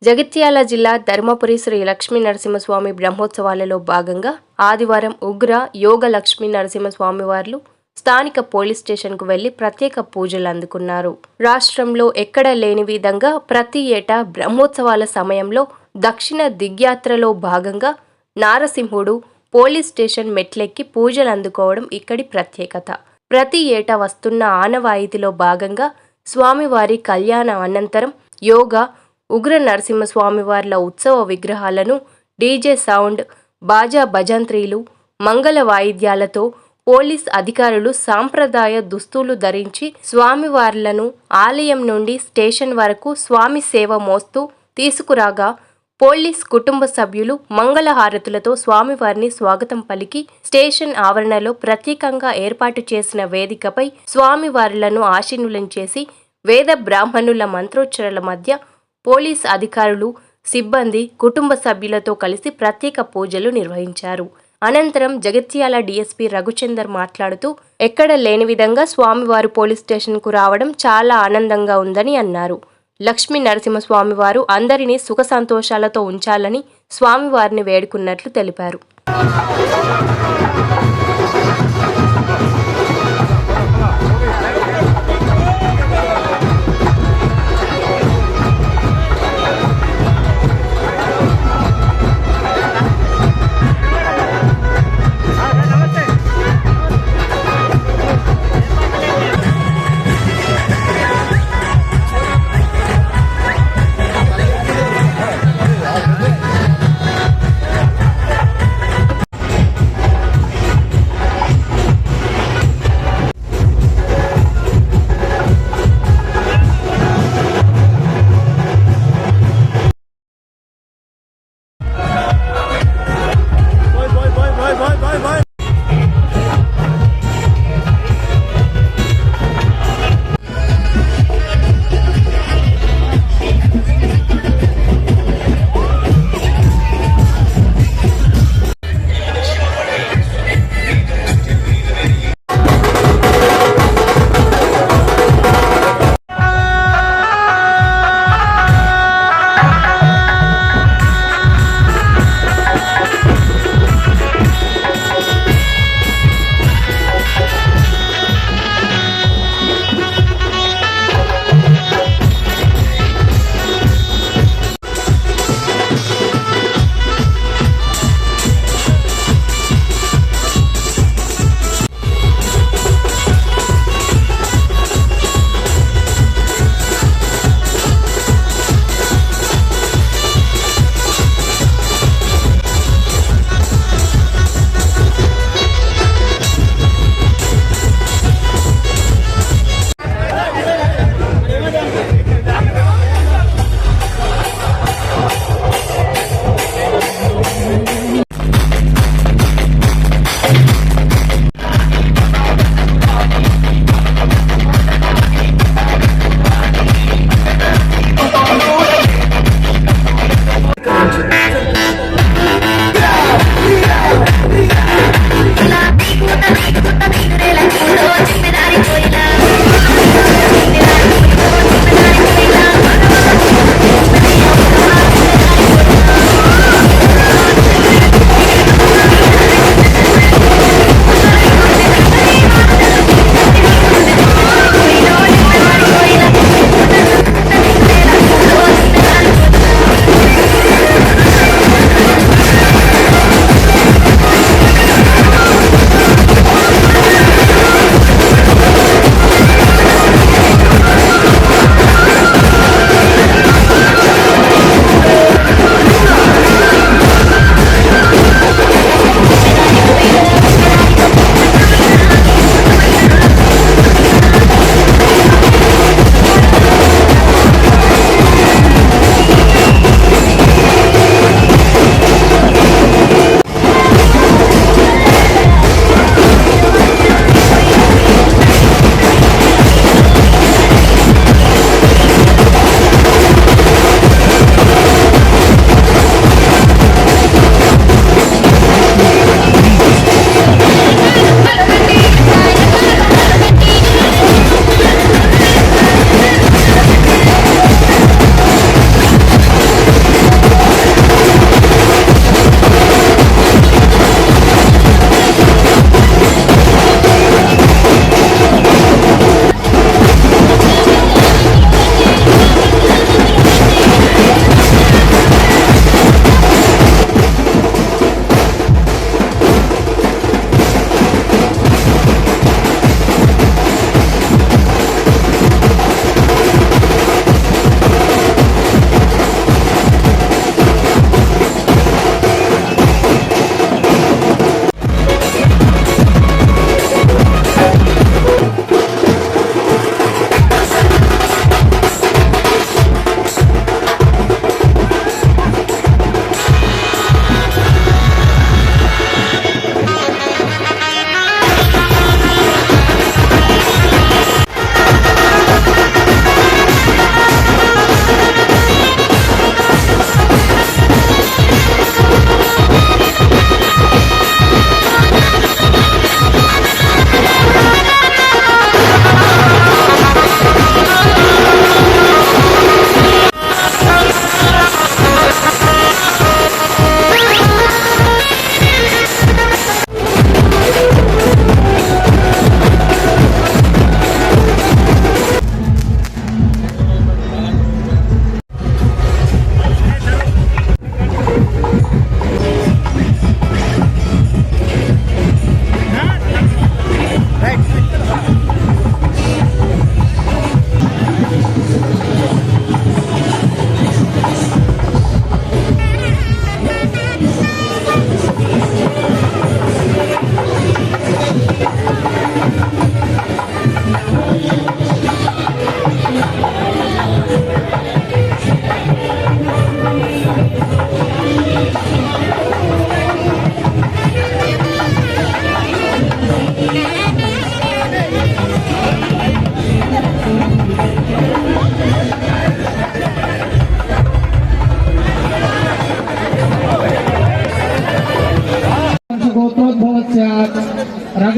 జగిత్యాల జిల్లా ధర్మపురి శ్రీ లక్ష్మీ నరసింహస్వామి బ్రహ్మోత్సవాలలో భాగంగా ఆదివారం ఉగ్ర యోగ లక్ష్మీ నరసింహస్వామి వార్లు స్థానిక పోలీస్ స్టేషన్కు వెళ్లి ప్రత్యేక పూజలు అందుకున్నారు. రాష్ట్రంలో ఎక్కడా లేని విధంగా ప్రతి ఏటా బ్రహ్మోత్సవాల సమయంలో దక్షిణ దిగ్యాత్రలో భాగంగా నారసింహుడు పోలీస్ స్టేషన్ మెట్లెక్కి పూజలు అందుకోవడం ఇక్కడి ప్రత్యేకత. ప్రతి ఏటా వస్తున్న ఆనవాయితీలో భాగంగా స్వామివారి కళ్యాణ అనంతరం యోగా ఉగ్ర నరసింహస్వామివార్ల ఉత్సవ విగ్రహాలను డీజే సౌండ్, బాజా భజంత్రీలు, మంగళ వాయిద్యాలతో పోలీస్ అధికారులు సాంప్రదాయ దుస్తులు ధరించి స్వామివార్లను ఆలయం నుండి స్టేషన్ వరకు స్వామి సేవ మోస్తూ తీసుకురాగా పోలీస్ కుటుంబ సభ్యులు మంగళహారతులతో స్వామివారిని స్వాగతం పలికి స్టేషన్ ఆవరణలో ప్రత్యేకంగా ఏర్పాటు చేసిన వేదికపై స్వామివార్లను ఆశీనులం చేసి వేద బ్రాహ్మణుల మంత్రోచ్చరణల మధ్య పోలీస్ అధికారులు, సిబ్బంది, కుటుంబ సభ్యులతో కలిసి ప్రత్యేక పూజలు నిర్వహించారు. అనంతరం జగిత్యాల డీఎస్పీ రఘుచందర్ మాట్లాడుతూ ఎక్కడ లేని విధంగా స్వామివారు పోలీస్ స్టేషన్కు రావడం చాలా ఆనందంగా ఉందని అన్నారు. లక్ష్మీ నరసింహస్వామివారు అందరినీ సుఖ సంతోషాలతో ఉంచాలని స్వామివారిని వేడుకున్నట్లు తెలిపారు.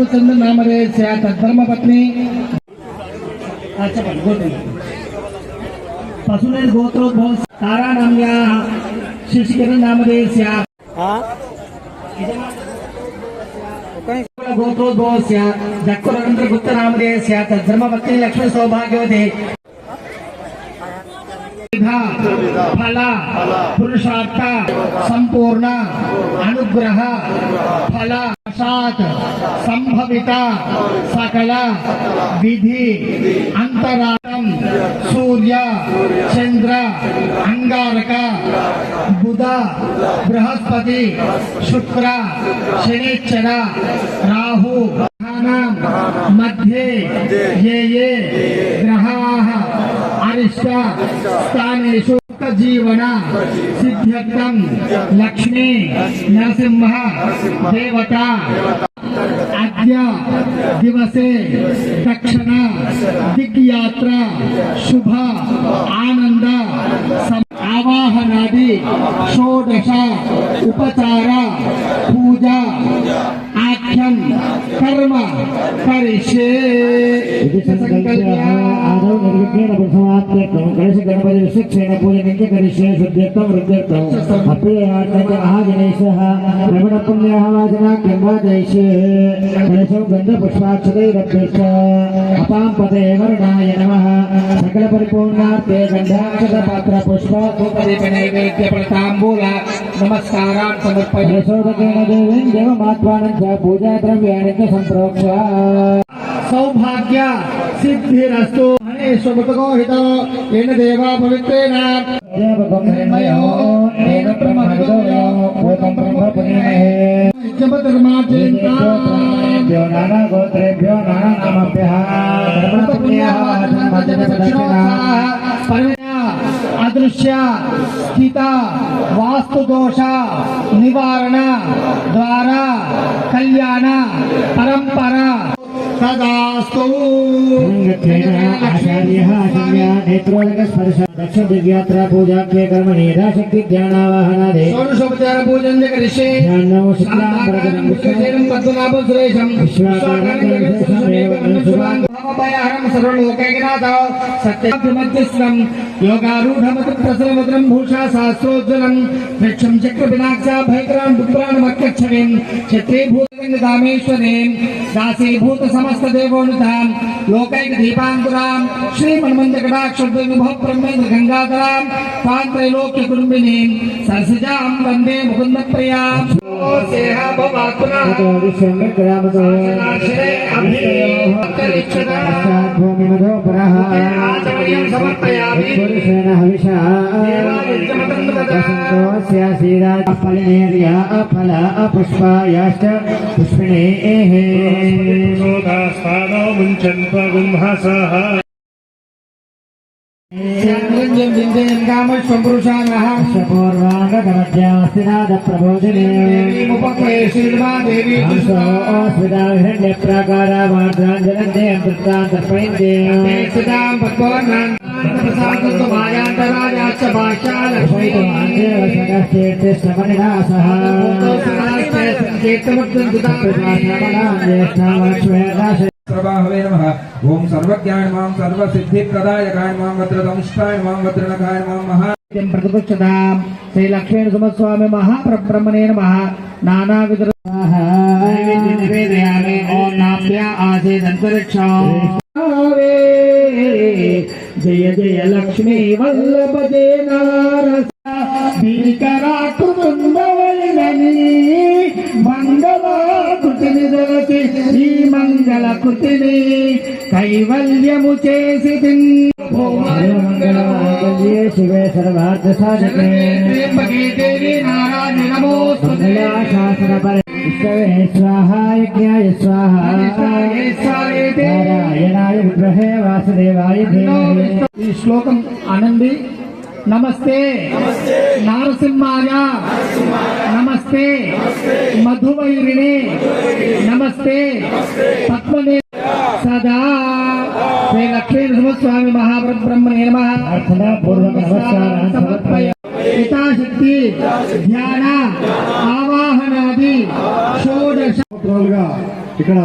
रामचंद्र नामधेयस्य तद्धर्मपत्नी पशुनेर गोत्रोद्भव तारा नाम्याः शिशिकिरण नामधेयस्य गोत्रोद्भवस्य जक्कुरवीन्द्र गुप्त नामधेयस्य तद्धर्मपत्नी लक्ष्मी सौभाग्यवती फल पुरुषार्थ संपूर्ण अनुग्रह फल सात संभवित सकल विधि अंतराटम सूर्य चंद्र अंगारक बुध बृहस्पति शुक्र शनिश्चर राहु मध्ये ये ग्रहाः अरिष्ट स्थानेषु जीवन सिद्ध्यर्थं लक्ष्मी नरसिंह देवता अद्य दिवसे दक्षिण दिग्यात्रा शुभ आनंद आवाहनादि षोडश उपचार पूजा आख्यन कर्म करिष्ये आदौ निर्विघ्नेन प्रथमात्मकं गणेश गणपति विशिक्षेण पूजनं च करिष्ये शुद्ध्यर्थं वृद्ध्यर्थम् अप्रियार्थं च महागणेशः रमणपुण्यः वाचनाख्यं वाचयिष्ये गणेशं गन्धपुष्पाक्षतैरभ्यश्च अपां पते वर्णाय नमः सकलपरिपूर्णार्थे गन्धाक्षतपात्रपुष्पधूपदीपनैवेद्यप्रताम्बूल नमस्कारान् समर्पयामि यशोदकेन देवीं देवमात्मानं च पूजाद्रव्याणि च सम्प्रोक्ष्य सौभाग्य सिद्धिरस्तु स्वगतो हितो येन देवा पवित्रेण देवगोमयो येन ब्रह्महृदयो भूतं ब्रह्मपुनीमहे जपधर्माचेन्द्राभ्यो नाना गोत्रेभ्यो नाना नामभ्यः धर्मपुण्यः अदृश्य स्थित वास्तु दोष निवारण द्वारा कल्याण परंपरा सदास्तु आचार्यः आचार्या नेत्रोदकस्पर्श दक्षिण दिव्यात्रा पूजा के कर्मणि यथाशक्ति ध्यानावाहनादि षोडशोपचार पूजन करिष्ये ध्यानं शुक्लांबरधरं विष्णुं पद्मनाभं सुरेशं विश्वाकारं सर्वलोकैकनाथं सत्यमध्यस्थं योगारूढमतं प्रसरमद्रं भूषा सहस्रोज्ज्वलं वृक्षं चक्रविनाक्षा भयकरां दुप्रां मक्कच्छवीं क्षत्रिभूतलिङ्गधामेश्वरीं दासीभूत समस्त देवोनुतां लोकैक दीपांकुरां श्रीमन्मन्दकटाक्षोद्भव ब्रह्मेन्द्र गंगाधरां पांत्रैलोक्य कुटुंबिनीं सरसजां वन्दे मुकुन्दप्रियां सेहा भवात्मनः विश्वमित्रामतो भूमिमधोपरः आचमनीयं समर्पयामि पुरुषेण हविषा वसन्तोऽस्यासीराज फलिनेर्या फल पुष्पायाश्च पुष्पिणेः सोदास्तानो मुञ्चन्त्वगुंहसः प्रभावे नमः। ओम सर्वज्ञाय नमः सर्वसिद्धिप्रदायकाय नमः वज्रदंष्टाय नमः वज्रनखाय नमः महा प्रतिपक्षतां श्री लक्ष्मी नरसिंहस्वामी महाप्रब्रह्मणे नमः नानाविध निवेदयामि ओम नाभ्या आसीदन्तरिक्षं जय जय लक्ष्मी वल्लभ जय नारस మంగళకృతిని ఈ మంగళ కృతిని కైవల్యము చేసి शिवे सर्वार्थ साधके देवी नारायण नमोस्तुते विष्णवे स्वाहा यज्ञाय स्वाहा नारायणाय विग्रहे वासुदेवाय धीमहि ఈ శ్లోకం అనండి नमस्ते नारसिंहाय नमस्ते मधुवैरिणे नमस्ते पद्मने सदा श्री लक्ष्मी नरसिंहस्वामी महाब्रह्मणे नमः प्रार्थना पूर्वक नमस्कारान् समर्पयामि यथाशक्ति ध्यान आवाहनादि षोडश ఇక్కడ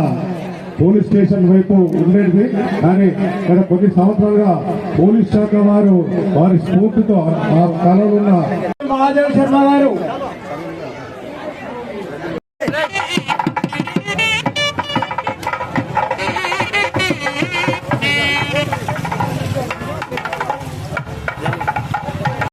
పోలీస్ స్టేషన్ వైపు ఉండేది. కానీ గత కొద్ది సంవత్సరాలుగా పోలీస్ శాఖ వారు వారి స్ఫూర్తితో ఆ కాలంలో ఉన్న మహాదేవ్ శర్మ గారు